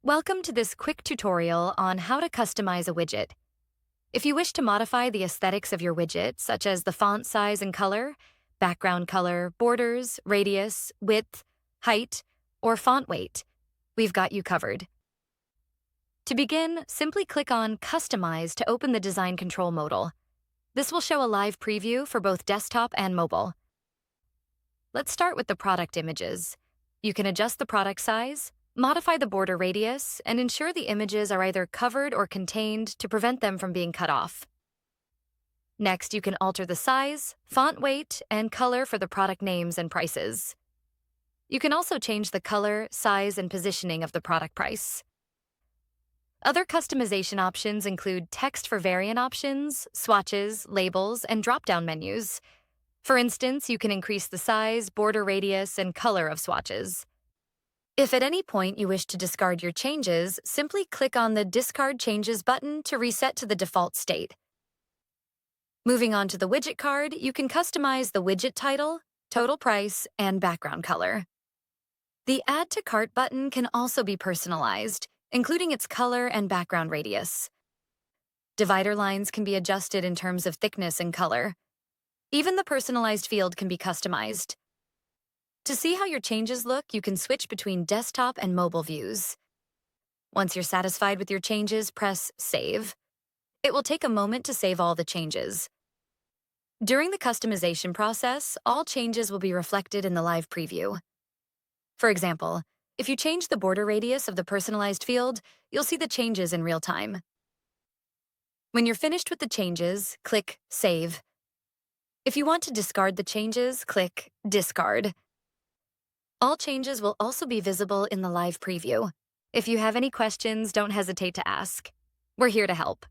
Welcome to this quick tutorial on how to customize a widget. If you wish to modify the aesthetics of your widget, such as the font size and color, background color, borders, radius, width, height, or font weight, we've got you covered. To begin, simply click on Customize to open the Design Control modal. This will show a live preview for both desktop and mobile. Let's start with the product images. You can adjust the product size, modify the border radius, and ensure the images are either covered or contained to prevent them from being cut off. Next, you can alter the size, font weight, and color for the product names and prices. You can also change the color, size, and positioning of the product price. Other customization options include text for variant options, swatches, labels, and drop-down menus. For instance, you can increase the size, border radius, and color of swatches. If at any point you wish to discard your changes, simply click on the Discard Changes button to reset to the default state. Moving on to the widget card, you can customize the widget title, total price, and background color. The Add to Cart button can also be personalized, including its color and background radius. Divider lines can be adjusted in terms of thickness and color. Even the personalized field can be customized. To see how your changes look, you can switch between desktop and mobile views. Once you're satisfied with your changes, press Save. It will take a moment to save all the changes. During the customization process, all changes will be reflected in the live preview. For example, if you change the border radius of the personalized field, you'll see the changes in real time. When you're finished with the changes, click Save. If you want to discard the changes, click Discard. All changes will also be visible in the live preview. If you have any questions, don't hesitate to ask. We're here to help.